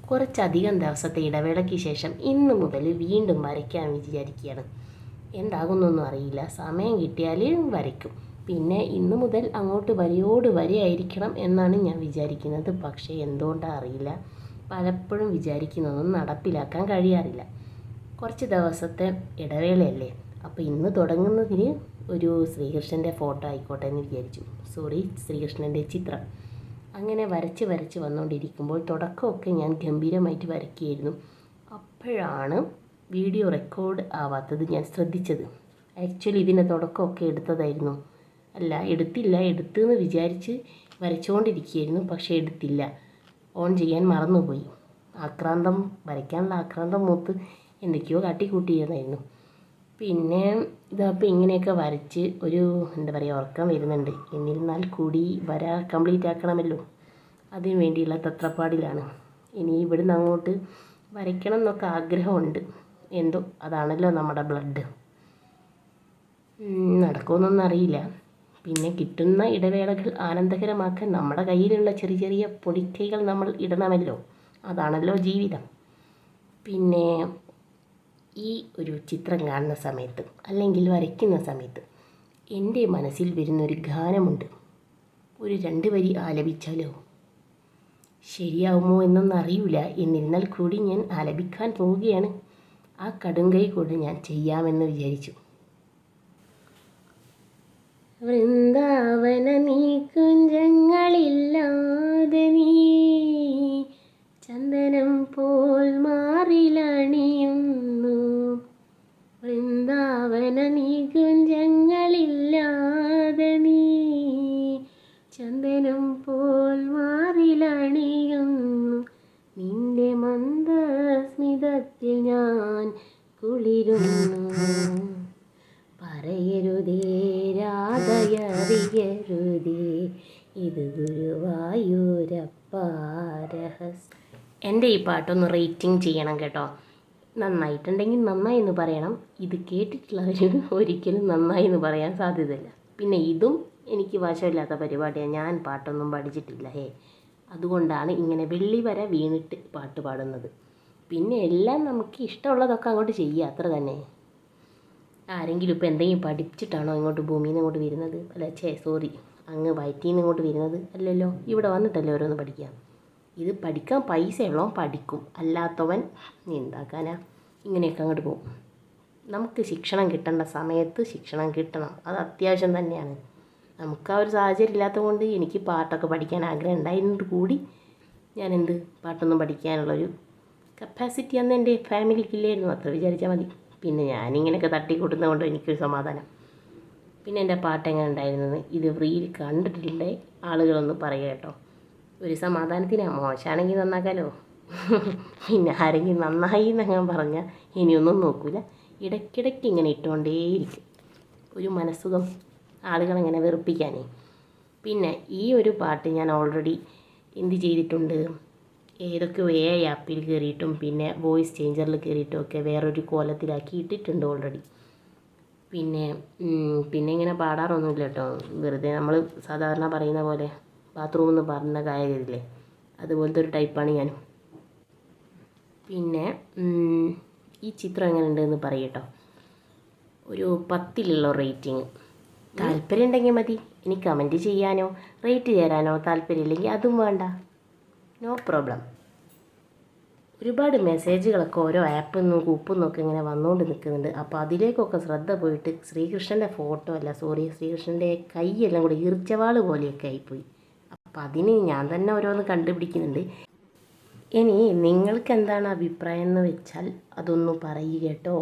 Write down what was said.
കുറച്ചധികം ദിവസത്തെ ഇടവേളയ്ക്ക് ശേഷം ഇന്ന് മുതൽ വീണ്ടും വരയ്ക്കാൻ വിചാരിക്കുകയാണ്. എന്താകുന്നൊന്നും അറിയില്ല. സമയം കിട്ടിയാൽ വരയ്ക്കും. പിന്നെ ഇന്ന് മുതൽ അങ്ങോട്ട് വരയോട് വരയായിരിക്കണം എന്നാണ് ഞാൻ വിചാരിക്കുന്നത്. പക്ഷേ എന്തുകൊണ്ടാണ് അറിയില്ല, പലപ്പോഴും വിചാരിക്കുന്നതൊന്നും നടപ്പിലാക്കാൻ കഴിയാറില്ല. കുറച്ച് ദിവസത്തെ ഇടവേളയല്ലേ, അപ്പോൾ ഇന്ന് തുടങ്ങുന്നതിന് ഒരു ശ്രീകൃഷ്ണൻ്റെ ഫോട്ടോ ആയിക്കോട്ടെ എന്ന് വിചാരിച്ചു. ശ്രീകൃഷ്ണൻ്റെ ചിത്രം. അങ്ങനെ വരച്ച് വന്നുകൊണ്ടിരിക്കുമ്പോൾ തുടക്കമൊക്കെ ഞാൻ ഗംഭീരമായിട്ട് വരയ്ക്കുകയായിരുന്നു. അപ്പോഴാണ് വീഡിയോ റെക്കോർഡ് ആവാത്തത് ഞാൻ ശ്രദ്ധിച്ചത്. ആക്ച്വലി ഇതിൻ്റെ തുടക്കമൊക്കെ എടുത്തതായിരുന്നു. എടുത്തെന്ന് വിചാരിച്ച് വരച്ചുകൊണ്ടിരിക്കുകയായിരുന്നു. പക്ഷേ എടുത്തില്ല, ഓൺ ചെയ്യാൻ മറന്നുപോയി. വരയ്ക്കാനുള്ള ആക്രാന്തം മൂത്ത് എന്തൊക്കെയോ കാട്ടിക്കൂട്ടിയതായിരുന്നു. പിന്നെ ഇതപ്പോൾ ഇങ്ങനെയൊക്കെ വരച്ച് ഒരു ഉറക്കം വരുന്നുണ്ട്. എന്നിരുന്നാൽ കൂടി വര കംപ്ലീറ്റ് ആക്കണമല്ലോ, അതിന് വേണ്ടിയുള്ള തത്രപ്പാടിലാണ്. ഇനി ഇവിടുന്ന് അങ്ങോട്ട് വരയ്ക്കണം എന്നൊക്കെ ആഗ്രഹമുണ്ട്. എന്തോ അതാണല്ലോ നമ്മുടെ ബ്ലഡ്. നടക്കുമെന്നൊന്നും അറിയില്ല. പിന്നെ കിട്ടുന്ന ഇടവേളകൾ ആനന്ദകരമാക്കാൻ നമ്മുടെ കയ്യിലുള്ള ചെറിയ ചെറിയ പൊടിക്കൈകൾ നമ്മൾ ഇടണമല്ലോ, അതാണല്ലോ ജീവിതം. പിന്നെ ഈ ഒരു ചിത്രം കാണുന്ന സമയത്ത് അല്ലെങ്കിൽ വരയ്ക്കുന്ന സമയത്ത് എൻ്റെ മനസ്സിൽ വരുന്നൊരു ഗാനമുണ്ട്. ഒരു 2 വരി ആലപിച്ചാലോ? ശരിയാവുമോ എന്നൊന്നും അറിയില്ല. എന്നിരുന്നാൽ കൂടി ഞാൻ ആലപിക്കാൻ പോവുകയാണ്. ആ കടുങ്കൈ കൊണ്ട് ഞാൻ ചെയ്യാമെന്ന് വിചാരിച്ചു. വൃന്ദാവന നീ കുഞ്ചങ്ങളില്ലാതെ നീ ചന്ദനം പോൽ മാറിലണിയുന്നു. വൃന്ദാവന നീ കുഞ്ചങ്ങളില്ലാതെ നീ ചന്ദനം പോൽ മാറിലണിയുന്നു. നിന്റെ മന്ദസ്മിതത്തിൽ ഞാൻ കുളിരുന്നു. പറയരുതേ രാധയറിയരുതേ, ഇത് ഗുരുവായൂരപ്പ രഹസ്യം. എൻ്റെ ഈ പാട്ടൊന്ന് റേറ്റിംഗ് ചെയ്യണം കേട്ടോ. നന്നായിട്ടുണ്ടെങ്കിൽ നന്നായി എന്ന് പറയണം. ഇത് കേട്ടിട്ടുള്ളവർ ഒരിക്കലും നന്നായി എന്ന് പറയാൻ സാധ്യതയില്ല. പിന്നെ ഇതും എനിക്ക് വശമില്ലാത്ത പരിപാടിയാണ്. ഞാൻ പാട്ടൊന്നും പഠിച്ചിട്ടില്ല. അതുകൊണ്ടാണ് ഇങ്ങനെ വെള്ളി വര വീണിട്ട് പാട്ട് പാടുന്നത്. പിന്നെ എല്ലാം നമുക്ക് ഇഷ്ടമുള്ളതൊക്കെ അങ്ങോട്ട് ചെയ്യുക, അത്ര തന്നെ. ആരെങ്കിലും ഇപ്പോൾ എന്തെങ്കിലും പഠിച്ചിട്ടാണോ ഇങ്ങോട്ട് ഭൂമിയിൽ നിന്ന് ഇങ്ങോട്ട് വരുന്നത്? അങ്ങ് വയറ്റിൽ നിന്ന് ഇങ്ങോട്ട് വരുന്നത് അല്ലല്ലോ. ഇവിടെ വന്നിട്ടല്ലേ ഓരോന്ന് പഠിക്കാം. ഇത് പഠിക്കാൻ പൈസയുള്ളവൻ പഠിക്കും, അല്ലാത്തവൻ എന്താക്കാനാ, ഇങ്ങനെയൊക്കെ അങ്ങോട്ട് പോകും. നമുക്ക് ശിക്ഷണം കിട്ടേണ്ട സമയത്ത് ശിക്ഷണം കിട്ടണം, അത് അത്യാവശ്യം തന്നെയാണ്. നമുക്ക് ആ ഒരു സാഹചര്യം ഇല്ലാത്തത് കൊണ്ട് എനിക്ക് പാട്ടൊക്കെ പഠിക്കാൻ ആഗ്രഹം ഉണ്ടായിരുന്നത് കൂടി ഞാൻ പാട്ടൊന്നും പഠിക്കാനുള്ളൊരു കപ്പാസിറ്റി അന്ന് എൻ്റെ ഫാമിലിക്കില്ലായിരുന്നു. അത്ര വിചാരിച്ചാൽ മതി. പിന്നെ ഞാനിങ്ങനെയൊക്കെ തട്ടിക്കൂട്ടുന്നത് കൊണ്ട് എനിക്കൊരു സമാധാനം. പിന്നെ എൻ്റെ പാട്ട് എങ്ങനെ ഉണ്ടായിരുന്നത് ഇത് റീൽ കണ്ടിട്ടുണ്ടേ ആളുകളൊന്ന് പറയുക കേട്ടോ. ഒരു സമാധാനത്തിനാണ്. മോശമാണെങ്കിൽ നന്നാക്കാലോ. പിന്നെ ആരെങ്കിലും നന്നായി എന്നങ്ങനെ പറഞ്ഞാൽ ഇനിയൊന്നും നോക്കില്ല. ഇടയ്ക്കിടയ്ക്ക് ഇങ്ങനെ ഇട്ടുകൊണ്ടേയിരിക്കും. ഒരു മനസ്സുഖം, ആളുകളെങ്ങനെ വെറുപ്പിക്കാനേ. പിന്നെ ഈ ഒരു പാട്ട് ഞാൻ ഓൾറെഡി ചെയ്തിട്ടുണ്ട്, ഏതൊക്കെയോ AI ആപ്പിൽ കയറിയിട്ടും പിന്നെ വോയിസ് ചേഞ്ചറിൽ കയറിയിട്ടും ഒക്കെ വേറൊരു കോലത്തിലാക്കി ഇട്ടിട്ടുണ്ട് ഓൾറെഡി. പിന്നെ ഇങ്ങനെ പാടാറൊന്നുമില്ല കേട്ടോ. വെറുതെ നമ്മൾ സാധാരണ പറയുന്ന പോലെ ബാത്റൂമിൽ നിന്ന് പറഞ്ഞ ഗായകരില്ലേ, അതുപോലത്തെ ഒരു ടൈപ്പാണ് ഞാൻ. പിന്നെ ഈ ചിത്രം എങ്ങനെ ഉണ്ടെന്ന് പറയട്ടോ. ഒരു 10ലുള്ള റേറ്റിംഗ്. താല്പര്യം ഉണ്ടെങ്കിൽ മതി. ഇനി കമൻറ്റ് ചെയ്യാനോ റേറ്റ് തരാനോ താല്പര്യമില്ലെങ്കിൽ അതും വേണ്ട, നോ പ്രോബ്ലം. ഒരുപാട് മെസ്സേജുകളൊക്കെ ഓരോ ആപ്പിൽ നിന്നും കൂപ്പുന്നൊക്കെ ഇങ്ങനെ വന്നുകൊണ്ട് നിൽക്കുന്നുണ്ട്. അപ്പോൾ അതിലേക്കൊക്കെ ശ്രദ്ധ പോയിട്ട് ശ്രീകൃഷ്ണൻ്റെ ശ്രീകൃഷ്ണൻ്റെ കൈയെല്ലാം കൂടി ഈർച്ചവാൾ പോലെയൊക്കെ ആയിപ്പോയി. അപ്പോൾ അതിന് ഞാൻ തന്നെ ഓരോന്ന് കണ്ടുപിടിക്കുന്നുണ്ട്. ഇനി നിങ്ങൾക്ക് എന്താണ് അഭിപ്രായം എന്ന് വെച്ചാൽ അതൊന്ന് പറയുക കേട്ടോ.